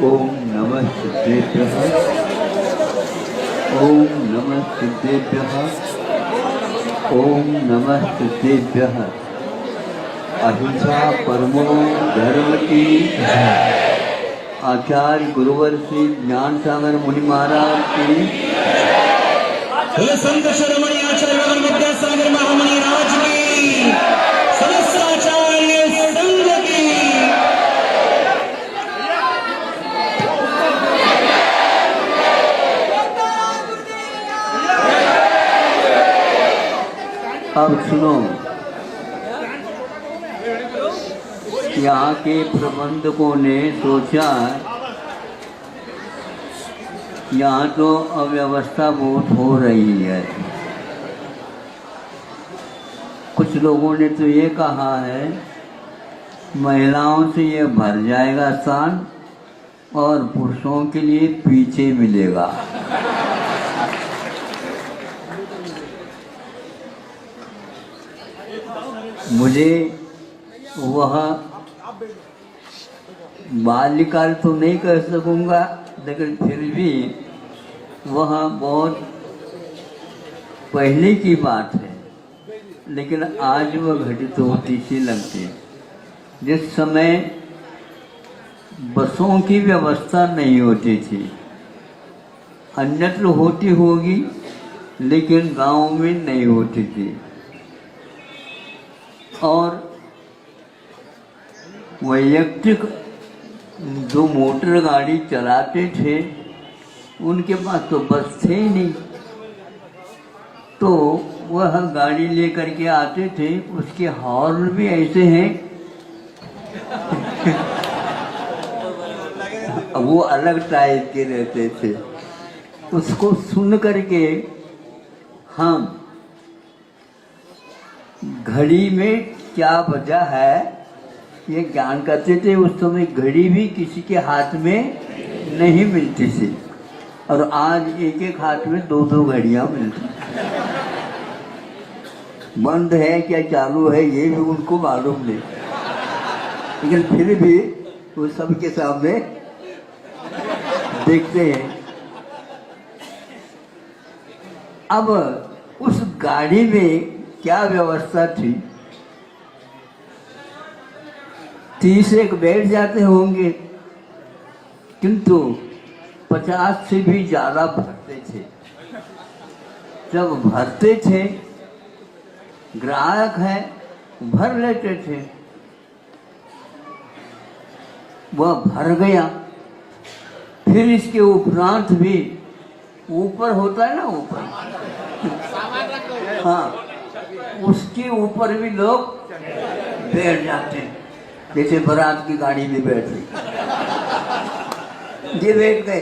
ओम नमः सिद्धेभ्यः। ओम नमः सिद्धेभ्यः। ओम नमः सिद्धेभ्यः। अहिंसा परमो धर्म की। आचार्य गुरुवर श्री ज्ञान सागर मुनि महाराज की। संत शिरोमणि आचार्य विद्यासागर महामुनि राज की। समस्त आचार्य संघ की। अब सुनो, यहाँ के प्रबंधकों ने सोचा यहाँ तो अव्यवस्था बहुत हो रही है। कुछ लोगों ने तो ये कहा है महिलाओं से ये भर जाएगा स्थान और पुरुषों के लिए पीछे मिलेगा। मुझे वह बाल्यकाल तो नहीं कर सकूंगा, लेकिन फिर भी वह बहुत पहले की बात है, लेकिन आज वह घटित होती सी लगती है। जिस समय बसों की व्यवस्था नहीं होती थी, अन्यत्र होती होगी लेकिन गांव में नहीं होती थी, और वैयक्तिक जो मोटर गाड़ी चलाते थे उनके पास तो बस थे ही नहीं, तो वह गाड़ी लेकर के आते थे। उसके हॉर्न भी ऐसे हैं वो अलग टाइप के रहते थे। उसको सुन करके हम घड़ी में क्या वजह है ये ज्ञान करते थे। उस समय घड़ी भी किसी के हाथ में नहीं मिलती थी, और आज एक एक हाथ में दो दो घड़ियां मिलती। बंद है क्या चालू है ये भी उनको मालूम नहीं, लेकिन फिर भी वो सबके सामने देखते हैं। अब उस गाड़ी में क्या व्यवस्था थी, 30 एक बैठ जाते होंगे, किंतु 50 से भी ज्यादा भरते थे। जब भरते थे, ग्राहक है भर लेते थे, वह भर गया। फिर इसके उपरांत भी ऊपर होता है ना, ऊपर हाँ, उसके ऊपर भी लोग बैठ जाते हैं। जैसे बारात की गाड़ी में बैठ रही, ये बैठ गए।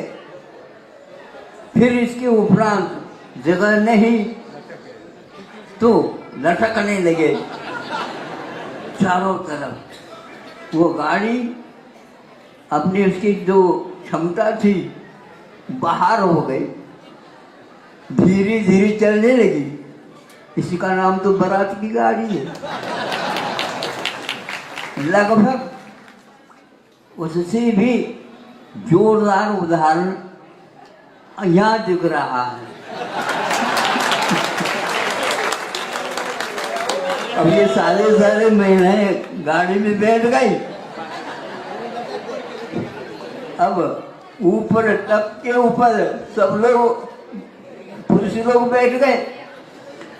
फिर इसके उपरांत जगह नहीं तो लटकने लगे चारों तरफ। वो गाड़ी अपनी उसकी जो क्षमता थी बाहर हो गई, धीरे धीरे चलने लगी। इसी का नाम तो बारात की गाड़ी है। लगभग उससे भी जोरदार उदाहरण यहाँ दिख रहा है। अब ये सारे महिलाएं गाड़ी में बैठ गई। अब ऊपर तक के ऊपर सब लोग पुरुष लोग बैठ गए,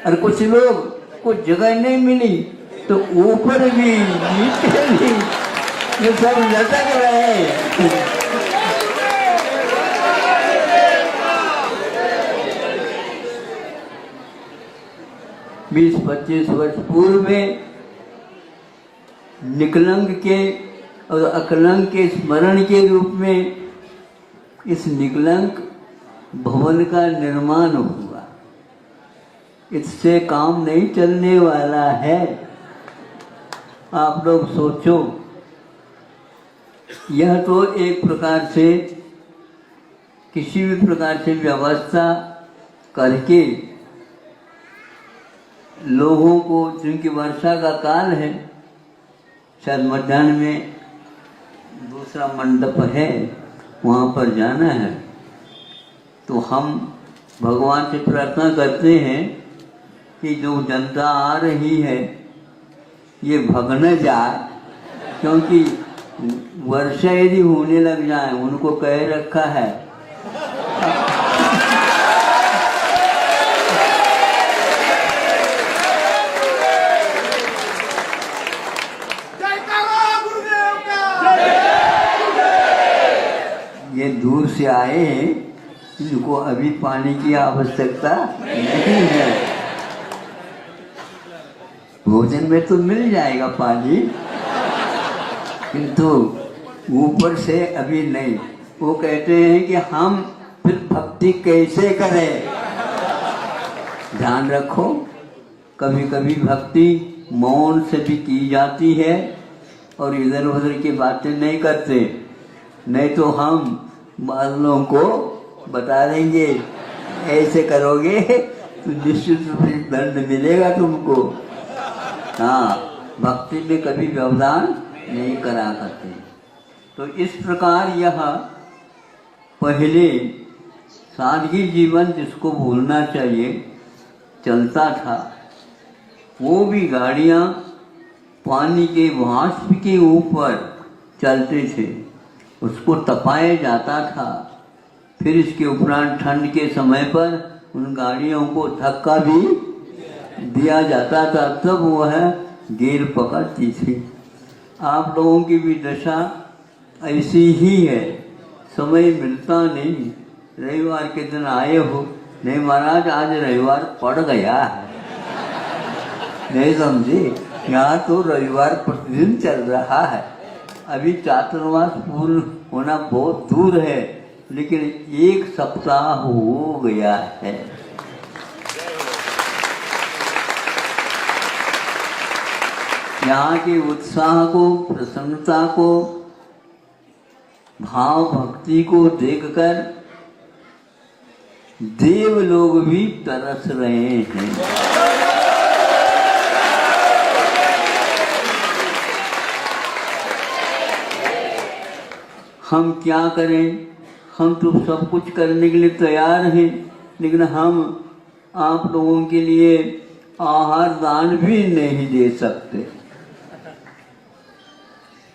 और कुछ लोग को जगह नहीं मिली तो ऊपर भी नीचे भी ये सब लटक रहे। 20-25 वर्ष पूर्व में निकलंक के और अकलंक के स्मरण के रूप में इस निकलंक भवन का निर्माण हुआ। इससे काम नहीं चलने वाला है। आप लोग सोचो, यह तो एक प्रकार से किसी भी प्रकार से व्यवस्था करके लोगों को, चूंकि वर्षा का काल है, शायद मध्याह्न में दूसरा मंडप है, वहाँ पर जाना है, तो हम भगवान से प्रार्थना करते हैं कि जो जनता आ रही है ये भग न जाए, क्योंकि वर्षा यदि होने लग जाए, उनको कह रखा है ये दूर से आए हैं, इनको अभी पानी की आवश्यकता नहीं है। भोजन में तो मिल जाएगा पानी, किंतु ऊपर से अभी नहीं। वो कहते हैं कि हम फिर भक्ति कैसे करें। ध्यान रखो, कभी कभी भक्ति मौन से भी की जाती है और इधर उधर की बातें नहीं करते, नहीं तो हम बादलों को बता देंगे ऐसे करोगे तो निश्चित रूप से दंड मिलेगा तुमको। हाँ, भक्ति में कभी व्यवधान नहीं करा करते। तो इस प्रकार यह पहले सादगी जीवन जिसको भूलना चाहिए चलता था, वो भी गाड़ियाँ पानी के वाष्प के ऊपर चलते थे, उसको तपाया जाता था। फिर इसके उपरांत ठंड के समय पर उन गाड़ियों को धक्का भी दिया जाता था, तब वह गिर पकड़ती थी। आप लोगों की भी दशा ऐसी ही है, समय मिलता नहीं। रविवार के दिन आए हो, नहीं महाराज आज रविवार पड़ गया है, नहीं समझे, यहाँ तो रविवार प्रतिदिन चल रहा है। अभी चातुर्मास पूर्ण होना बहुत दूर है, लेकिन 1 सप्ताह हो गया है। यहाँ के उत्साह को, प्रसन्नता को, भाव भक्ति को देखकर देव लोग भी तरस रहे हैं। हम क्या करें, हम तो सब कुछ करने के लिए तैयार हैं, लेकिन हम आप लोगों के लिए आहार दान भी नहीं दे सकते।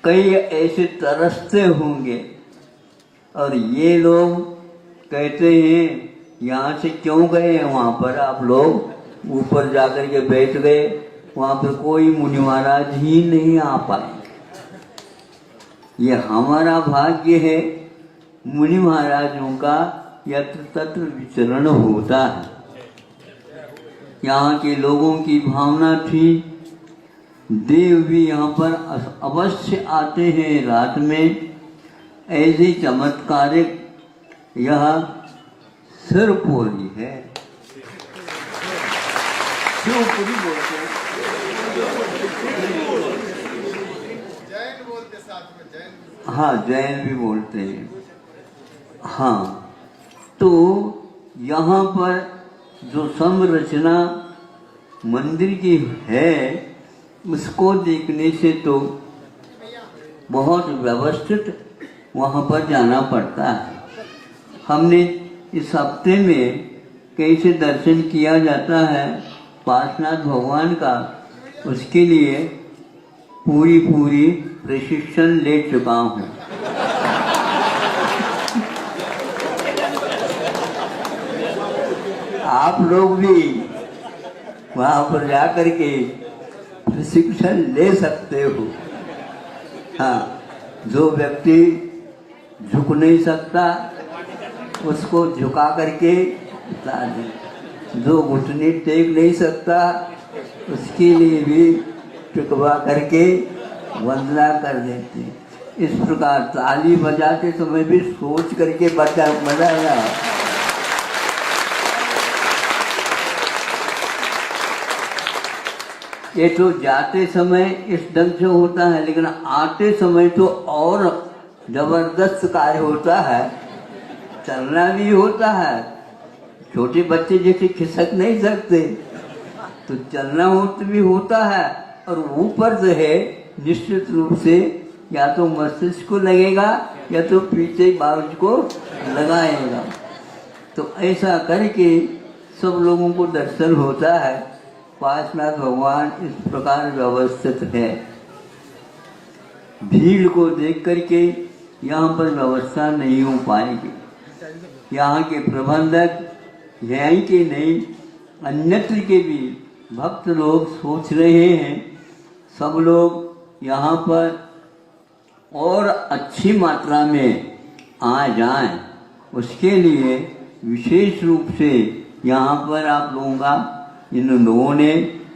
कई ऐसे तरसते होंगे और ये लोग कहते हैं यहाँ से क्यों गए हैं, वहाँ पर आप लोग ऊपर जाकर के बैठ गए, वहाँ पर कोई मुनि महाराज ही नहीं आ पाए। ये हमारा भाग्य है, मुनि महाराजों का यत्र तत्र विचरण होता है। यहाँ के लोगों की भावना थी, देव भी यहाँ पर अवश्य आते हैं रात में। ऐसी चमत्कारिक यह सिरपुरी है, शिवपुरी बोलते हैं, हाँ जैन भी बोलते हैं। हाँ, तो यहाँ पर जो संरचना मंदिर की है, उसको देखने से तो बहुत व्यवस्थित वहाँ पर जाना पड़ता है। हमने इस हफ्ते में कैसे दर्शन किया जाता है पार्श्वनाथ भगवान का, उसके लिए पूरी प्रशिक्षण ले चुका हूँ। आप लोग भी वहाँ पर जाकर के प्रशिक्षण ले सकते हो। हाँ, जो व्यक्ति झुक नहीं सकता उसको झुका करके बता दें, जो घुटने टेक नहीं सकता उसके लिए भी टिकवा करके वंदना कर देते। इस प्रकार ताली बजाते समय भी सोच करके बजाना। ये तो जाते समय इस ढंग से होता है, लेकिन आते समय तो और जबरदस्त कार्य होता है, चलना भी होता है। छोटे बच्चे जैसे खिसक नहीं सकते, तो चलना भी होता है, और ऊपर जो है निश्चित रूप से या तो मस्तिष्क को लगेगा या तो पीछे बाजू को लगाएगा। तो ऐसा करके सब लोगों को दर्शन होता है। पार्श्वनाथ भगवान इस प्रकार व्यवस्थित है। भीड़ को देख करके यहाँ पर व्यवस्था नहीं हो पाएगी। यहाँ के प्रबंधक यहीं के नहीं अन्यत्र के भी भक्त लोग सोच रहे हैं सब लोग यहाँ पर और अच्छी मात्रा में आ जाएं। उसके लिए विशेष रूप से यहाँ पर आप लोगों का इन लोगों ने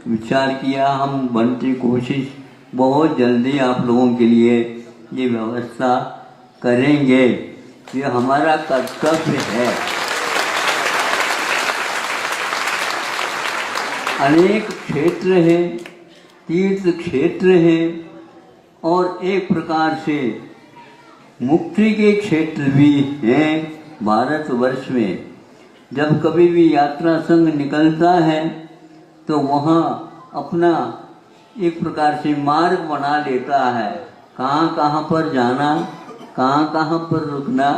विचार किया। हम बनती कोशिश बहुत जल्दी आप लोगों के लिए ये व्यवस्था करेंगे। ये हमारा कर्तव्य है। अनेक क्षेत्र हैं, तीर्थ क्षेत्र हैं, और एक प्रकार से मुक्ति के क्षेत्र भी हैं भारतवर्ष में। जब कभी भी यात्रा संघ निकलता है तो वहाँ अपना एक प्रकार से मार्ग बना लेता है, कहाँ कहाँ पर जाना, कहाँ कहाँ पर रुकना,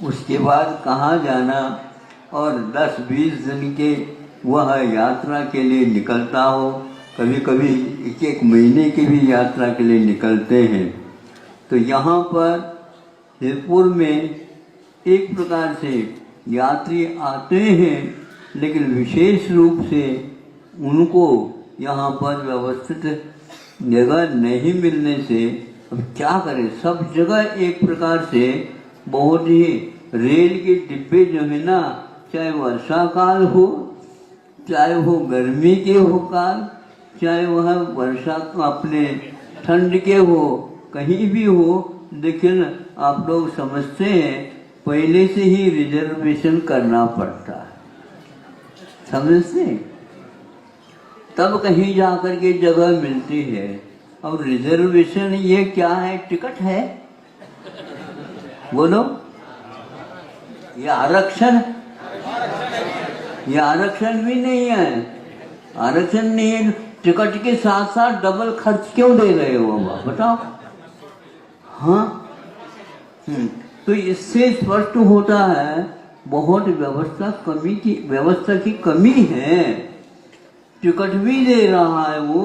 उसके बाद कहाँ जाना, और 10-20 दिन के वह यात्रा के लिए निकलता हो। कभी कभी एक महीने की भी यात्रा के लिए निकलते हैं। तो यहाँ पर जयपुर में एक प्रकार से यात्री आते हैं, लेकिन विशेष रूप से उनको यहाँ पर व्यवस्थित जगह नहीं मिलने से अब क्या करें। सब जगह एक प्रकार से बहुत ही रेल के डिब्बे जो है ना, चाहे वर्षा काल हो, चाहे वो गर्मी के हो काल, चाहे वह वर्षा अपने ठंड के हो, कहीं भी हो, लेकिन आप लोग समझते हैं पहले से ही रिजर्वेशन करना पड़ता है। समझते हैं? तब कहीं जाकर के जगह मिलती है। और रिजर्वेशन ये क्या है? टिकट है? बोलो, ये आरक्षण? ये आरक्षण भी नहीं है। आरक्षण नहीं है। टिकट के साथ साथ डबल खर्च क्यों दे रहे हो आप बताओ? हाँ, तो इससे स्पष्ट होता है बहुत व्यवस्था की कमी है। टिकट भी दे रहा है वो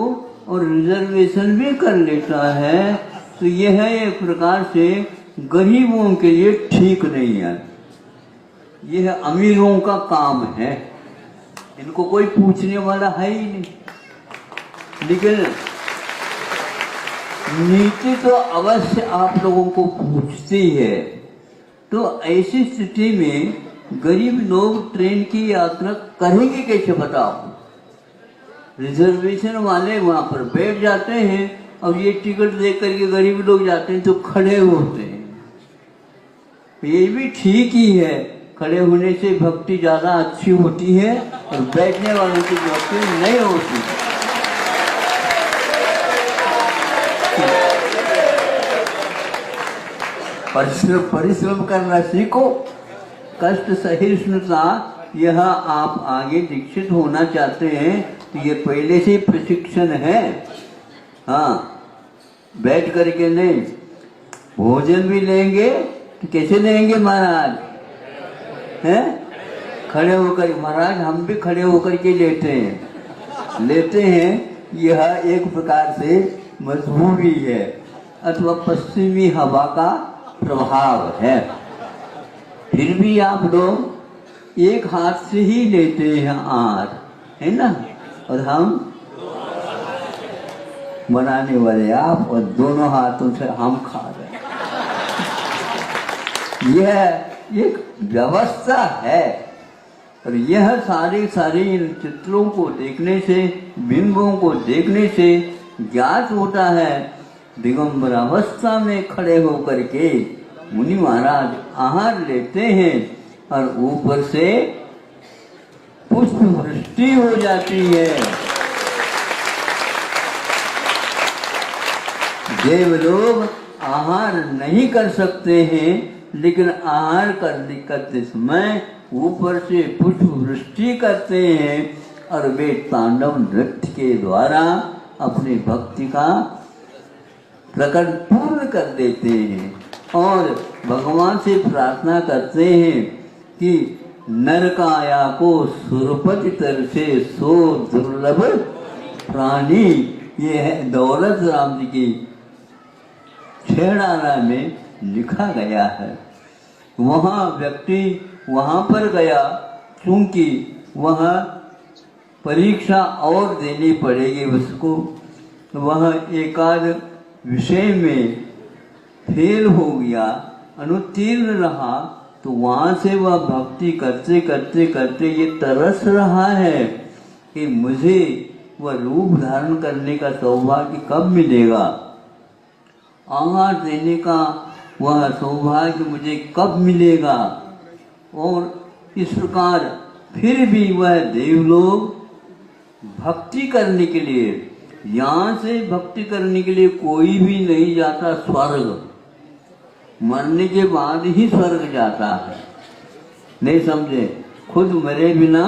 और रिजर्वेशन भी कर लेता है। तो यह है एक प्रकार से गरीबों के लिए ठीक नहीं है। यह अमीरों का काम है, इनको कोई पूछने वाला है ही नहीं। लेकिन नीति तो अवश्य आप लोगों को पूछती है। तो ऐसी स्थिति में गरीब लोग ट्रेन की यात्रा करेंगे कैसे बताओ? रिजर्वेशन वाले वहां पर बैठ जाते हैं और ये टिकट देख करके गरीब लोग जाते हैं तो खड़े होते हैं। ये भी ठीक ही है, खड़े होने से भक्ति ज्यादा अच्छी होती है और बैठने वालों की भक्ति नहीं होती। परिश्रम करना सीखो, कष्ट सहिष्णुता, यह आप आगे दीक्षित होना चाहते हैं तो ये पहले से प्रशिक्षण है। हाँ, बैठ करके नहीं। भोजन भी लेंगे तो कैसे लेंगे महाराज? हैं? खड़े होकर। महाराज हम भी खड़े होकर के लेते हैं। यह एक प्रकार से मजबूरी है अथवा पश्चिमी हवा का प्रभाव है। फिर भी आप लोग एक हाथ से ही लेते हैं आहार, है ना? और हम बनाने वाले आप और दोनों हाथों से हम खा रहे हैं। यह एक व्यवस्था है। और यह सारे चित्रों को देखने से, बिंबों को देखने से ज्ञात होता है। दिगंबर अवस्था में खड़े होकर के मुनि महाराज आहार लेते हैं और ऊपर से पुष्प वृष्टि हो जाती है। देव लोग आहार नहीं कर सकते हैं, लेकिन आहार करते समय ऊपर से पुष्प वृष्टि करते हैं और वे तांडव नृत्य के द्वारा अपनी भक्ति का प्रकट पूर्ण कर देते हैं और भगवान से प्रार्थना करते हैं कि नरकाया को सुरपति तर से सो दुर्लभ प्राणी। ये है दौलत राम जी की छेड़ाना में लिखा गया है। वहाँ व्यक्ति वहाँ पर गया क्योंकि वह परीक्षा और देनी पड़ेगी उसको। वह एकाध विषय में फेल हो गया, अनुत्तीर्ण रहा, तो वहाँ से वह भक्ति करते करते करते ये तरस रहा है कि मुझे वह रूप धारण करने का सौभाग्य कब मिलेगा, आहार देने का वह सौभाग्य मुझे कब मिलेगा। और इस प्रकार फिर भी वह देवलोक भक्ति करने के लिए, यहाँ से भक्ति करने के लिए कोई भी नहीं जाता स्वर्ग, मरने के बाद ही स्वर्ग जाता है। नहीं समझे, खुद मरे बिना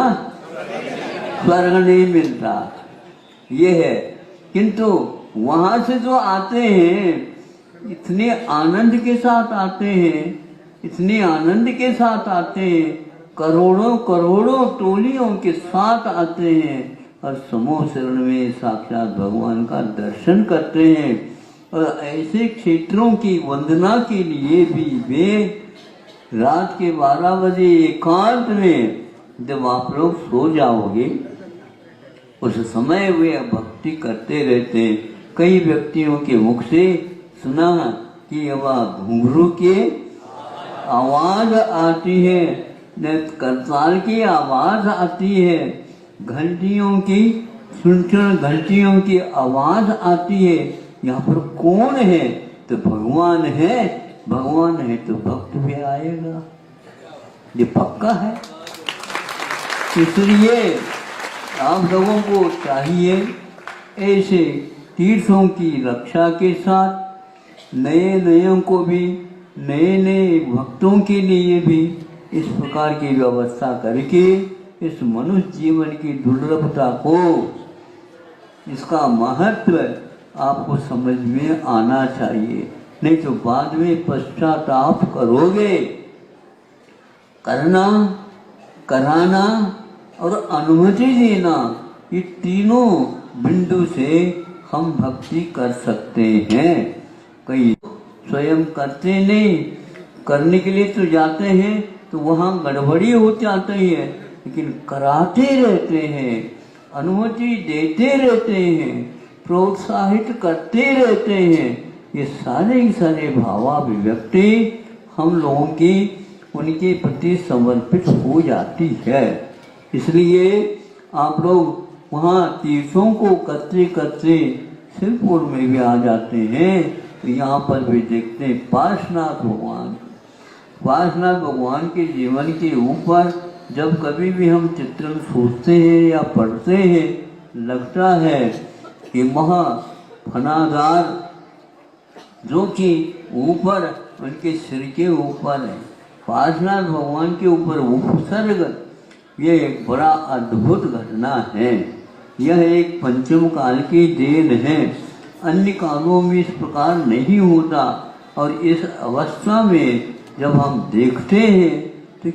स्वर्ग नहीं मिलता, ये है। किंतु वहाँ से जो आते हैं इतने आनंद के साथ आते हैं, इतने आनंद के साथ आते हैं, करोड़ों करोड़ों टोलियों के साथ आते हैं और समूह शरण में साक्षात भगवान का दर्शन करते हैं। और ऐसे क्षेत्रों की वंदना के लिए भी वे रात के 12 बजे एकांत में जब आप लोग सो जाओगे उस समय वे भक्ति करते रहते हैं। कई व्यक्तियों के मुख से सुना कि वह घुंघरू के आवाज आती है, करताल की आवाज आती है, घंटियों की सुनचुन घंटियों की आवाज आती है। यहाँ पर कौन है? तो भगवान है। भगवान है तो भक्त भी आएगा, ये पक्का है। इसलिए आप लोगों को चाहिए ऐसे तीर्थों की रक्षा के साथ नए नयों को भी, नए नए भक्तों के लिए भी इस प्रकार की व्यवस्था करके इस मनुष्य जीवन की दुर्लभता को, इसका महत्व आपको समझ में आना चाहिए। नहीं तो बाद में पश्चाताप करोगे। करना, कराना और अनुमति देना, ये तीनों बिंदु से हम भक्ति कर सकते हैं। कई स्वयं करते नहीं, करने के लिए तो जाते हैं तो वहाँ गड़बड़ी हो जाती है, लेकिन कराते रहते हैं, अनुमति देते रहते हैं, प्रोत्साहित करते रहते हैं। ये सारे ही सारे भावाभिव्यक्ति हम लोगों की उनके प्रति समर्पित हो जाती है। इसलिए आप लोग वहाँ तीर्थों को करते करते सिरपुर में भी आ जाते हैं तो यहाँ पर भी देखते हैं पार्श्वनाथ भगवान। पार्श्वनाथ भगवान के जीवन के ऊपर जब कभी भी हम चित्रण सोचते हैं या पढ़ते हैं, लगता है कि महा फनादार जो कि ऊपर उनके सिर के ऊपर है, पार्श्वनाथ भगवान के ऊपर उपसर्ग, ये एक बड़ा अद्भुत घटना है। यह एक पंचम काल की देन है, अन्य कालों में इस प्रकार नहीं होता। और इस अवस्था में जब हम देखते हैं तो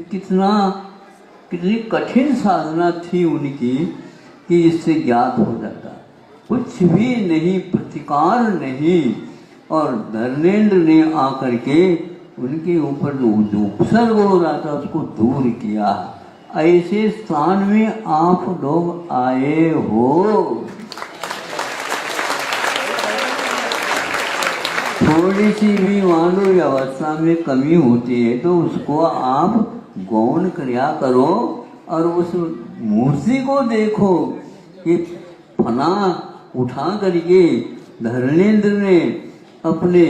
कितनी कठिन साधना थी उनकी कि इससे ज्ञात हो जाता, कुछ भी नहीं, प्रतिकार नहीं। और धर्मेंद्र ने आकर के उनके ऊपर जो उपसर्ग हो रहा था उसको दूर किया। ऐसे स्थान में आप लोग आए हो। थोड़ी सी भी मानो अवस्था में कमी होती है तो उसको आप गौण क्रिया करो और उस मूर्ति को देखो कि फना उठा करके धर्मेंद्र ने अपने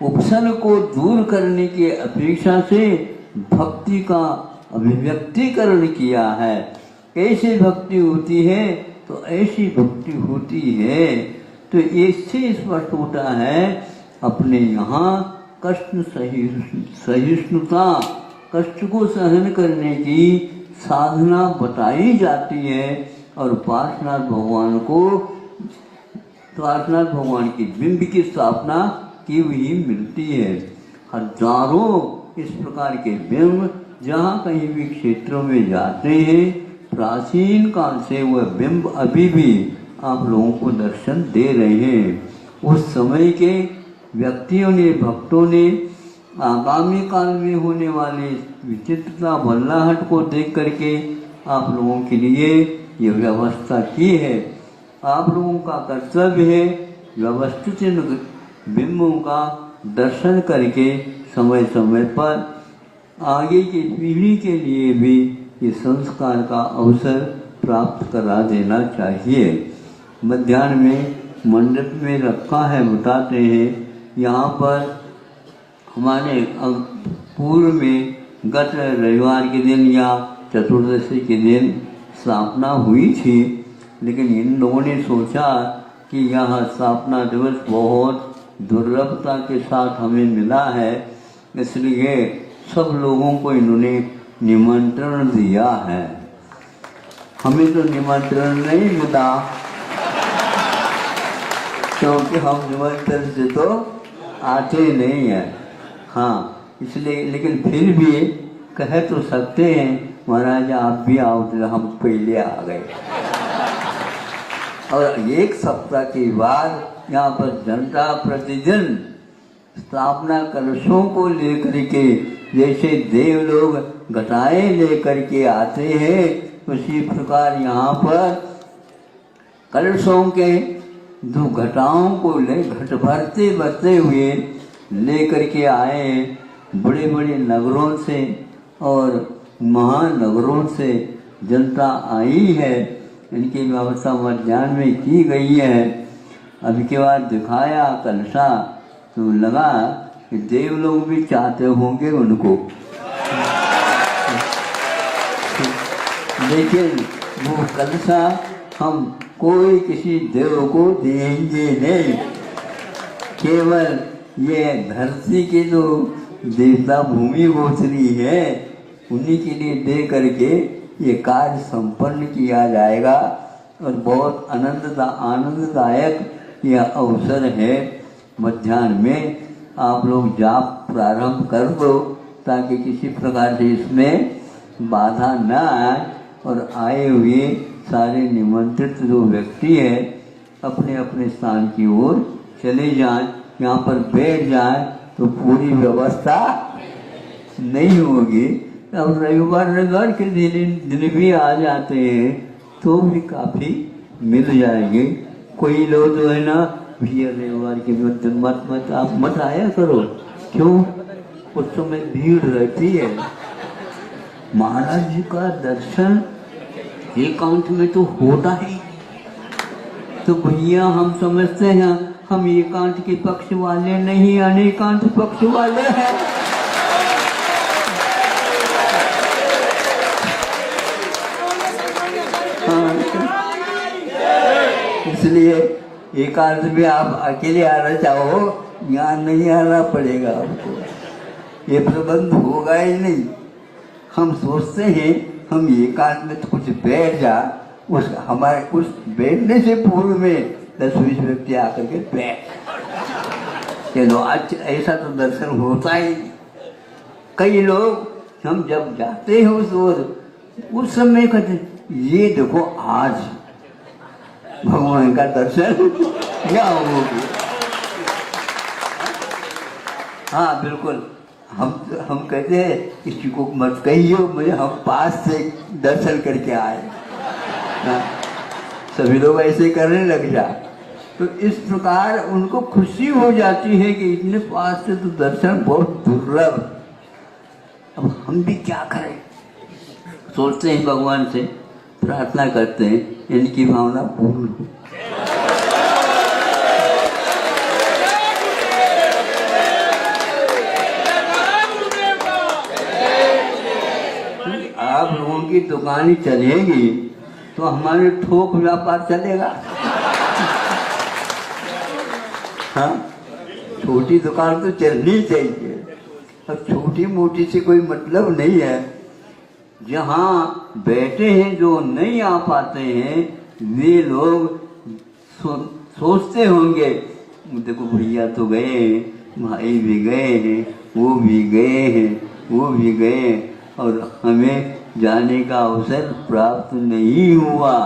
उपसर्ग को दूर करने की अपेक्षा से भक्ति का अभिव्यक्तिकरण किया है। कैसे भक्ति होती है? तो ऐसी भक्ति होती है। तो इससे स्पष्ट होता है अपने यहाँ कष्ट सहिष्णुता, कष्ट को सहन करने की साधना बताई जाती है और पार्श्वनाथ भगवान की बिंब की स्थापना की हुई मिलती है। हजारों इस प्रकार के बिंब जहाँ कहीं भी क्षेत्रों में जाते हैं, प्राचीन काल से वह बिंब अभी भी आप लोगों को दर्शन दे रहे हैं। उस समय के व्यक्तियों ने, भक्तों ने आगामी काल में होने वाले विचित्रता बल्लाहट को देख करके आप लोगों के लिए ये व्यवस्था की है। आप लोगों का कर्तव्य है व्यवस्थित बिंबों का दर्शन करके समय समय पर आगे की पीढ़ी के लिए भी ये संस्कार का अवसर प्राप्त करा देना चाहिए। मध्याह्न में मंडप में रखा है, बताते हैं यहाँ पर हमारे पूर्व में गत रविवार के दिन या चतुर्दशी के दिन स्थापना हुई थी, लेकिन इन लोगों ने सोचा कि यह स्थापना दिवस बहुत दुर्लभता के साथ हमें मिला है, इसलिए सब लोगों को इन्होंने निमंत्रण दिया है। हमें तो निमंत्रण नहीं मिला क्योंकि हम निमंत्रण से तो आते नहीं हैं। हाँ, इसलिए लेकिन फिर भी कह तो सकते हैं महाराज आप भी आओ, तो हम पहले आ गए। और एक सप्ताह के बाद यहाँ पर जनता प्रतिदिन स्थापना कलशों को लेकर के, जैसे देव लोग घटाएं लेकर के आते हैं, उसी प्रकार यहाँ पर कलशों के दो घटाओं को ले घट भरते हुए लेकर के आए। बड़े बड़े नगरों से और महानगरों से जनता आई है, इनकी व्यवस्था मध्याह्न में की गई है। अब के बाद दिखाया कलशा तो लगा कि देव लोग भी चाहते होंगे उनको, लेकिन वो कलशा हम कोई किसी देव को देंगे नहीं, केवल ये धरती के जो देवता भूमि गोचरी है उन्हीं के लिए दे करके ये कार्य संपन्न किया जाएगा। और बहुत आनंददायक यह अवसर है। मध्याह्न में आप लोग जाप प्रारंभ कर दो ताकि किसी प्रकार से इसमें बाधा न आए और आए हुए सारे निमंत्रित जो व्यक्ति है अपने अपने स्थान की ओर चले जाएं, यहाँ पर बैठ जाएं तो पूरी व्यवस्था नहीं होगी। अब रविवार के दिन भी आ जाते हैं तो भी काफ़ी मिल जाएंगे। कोई लोग जो है ना, भैया रविवार के दिन आप मत आया करो, क्यों? उस समय भीड़ रहती है। महाराज जी का दर्शन एकांत में तो होता ही, तो भैया हम समझते हैं हम एकांत के पक्ष वाले नहीं, अनेकांत पक्ष वाले हैं। इसलिए एकांत में आप अकेले आना चाहो, यहाँ नहीं आना पड़ेगा आपको, ये प्रबंध होगा ही नहीं। हम सोचते हैं हम एकांत में तो कुछ बैठ जा, हमारे उस बैठने से पूर्व में 10-20 व्यक्ति आकर के बैठ चलो, आज ऐसा तो दर्शन होता ही। कई लोग हम जब जाते हैं उस समय कहते ये देखो आज भगवान का दर्शन क्या हो गया। हाँ बिल्कुल, हम कहते हैं किसी को मत कहिए मुझे, हम पास से दर्शन करके आए। हाँ, सभी लोग ऐसे करने लग जा, तो इस प्रकार उनको खुशी हो जाती है कि इतने पास से तो दर्शन बहुत दुर्लभ। अब हम भी क्या करें, सोचते हैं भगवान से प्रार्थना करते हैं इनकी भावना पूर्ण हो। आप लोगों की दुकानें चलेगी तो हमारे थोक व्यापार चलेगा। हाँ, छोटी दुकान तो चलनी चाहिए। अब छोटी मोटी से कोई मतलब नहीं है। जहाँ बैठे हैं जो नहीं आ पाते हैं वे लोग सोचते होंगे देखो भैया तो गए, भाई भी गए हैं, वो भी गए हैं, वो भी गए और हमें जाने का अवसर प्राप्त नहीं हुआ,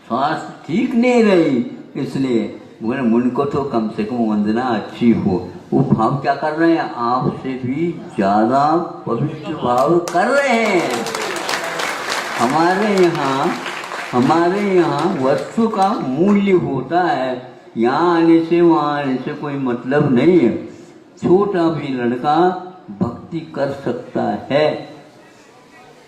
स्वास्थ्य ठीक नहीं रही, इसलिए बोले मुझको तो कम से कम वंदना अच्छी हो। वो भाव क्या कर रहे हैं? आपसे भी ज्यादा पवित्र भाव कर रहे हैं। हमारे यहाँ वस्तु का मूल्य होता है, यहाँ आने से वहाँ आने से कोई मतलब नहीं है। छोटा भी लड़का भक्ति कर सकता है,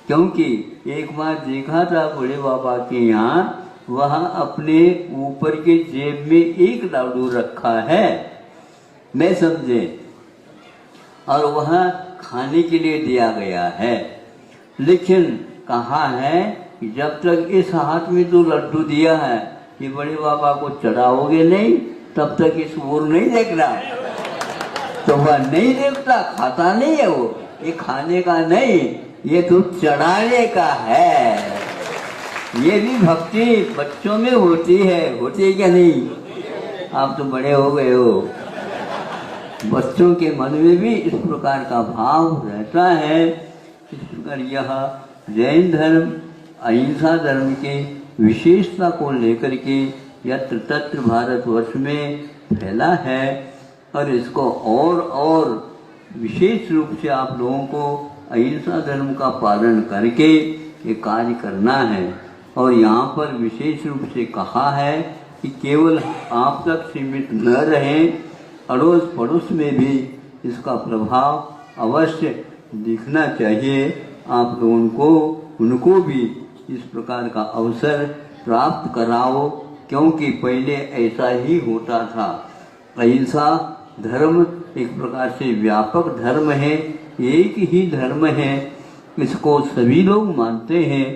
क्योंकि एक बार देखा था बड़े बाबा के यहाँ, वह अपने ऊपर के जेब में एक लाडू रखा है, मैं समझे, और वह खाने के लिए दिया गया है, लेकिन कहा है कि जब तक इस हाथ में तो लड्डू दिया है ये बड़े बाबा को चढ़ाओगे नहीं तब तक इस ओर नहीं देखना। तो वह नहीं देखता, खाता नहीं है वो, ये खाने का नहीं, ये तो चढ़ाने का है। ये भी भक्ति बच्चों में होती है क्या नहीं? आप तो बड़े हो गए हो, बच्चों के मन में भी इस प्रकार का भाव रहता है। इस प्रकार यह जैन धर्म अहिंसा धर्म के विशेषता को लेकर के यत्र तत्र भारतवर्ष में फैला है, और इसको और विशेष रूप से आप लोगों को अहिंसा धर्म का पालन करके ये कार्य करना है। और यहाँ पर विशेष रूप से कहा है कि केवल आप तक सीमित न रहें, अड़ोस पड़ोस में भी इसका प्रभाव अवश्य दिखना चाहिए। आप लोगों को उनको भी इस प्रकार का अवसर प्राप्त कराओ, क्योंकि पहले ऐसा ही होता था। अहिंसा धर्म एक प्रकार से व्यापक धर्म है, एक ही धर्म है, इसको सभी लोग मानते हैं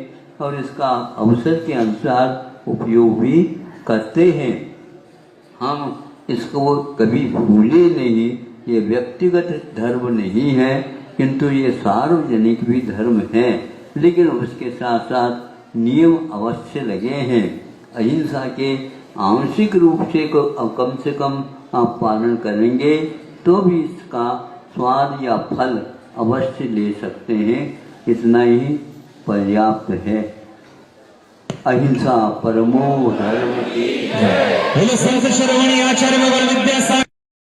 और इसका अवसर के अनुसार उपयोग भी करते हैं। हम इसको कभी भूले नहीं, ये व्यक्तिगत धर्म नहीं है, किंतु ये सार्वजनिक भी धर्म है, लेकिन उसके साथ साथ नियम अवश्य लगे हैं। अहिंसा के आंशिक रूप से कम से कम आप पालन करेंगे तो भी इसका स्वाद या फल अवश्य ले सकते हैं, इतना ही पर्याप्त है। अहिंसा परमो धर्म की श्रोमणी आचार्य विद्यासागर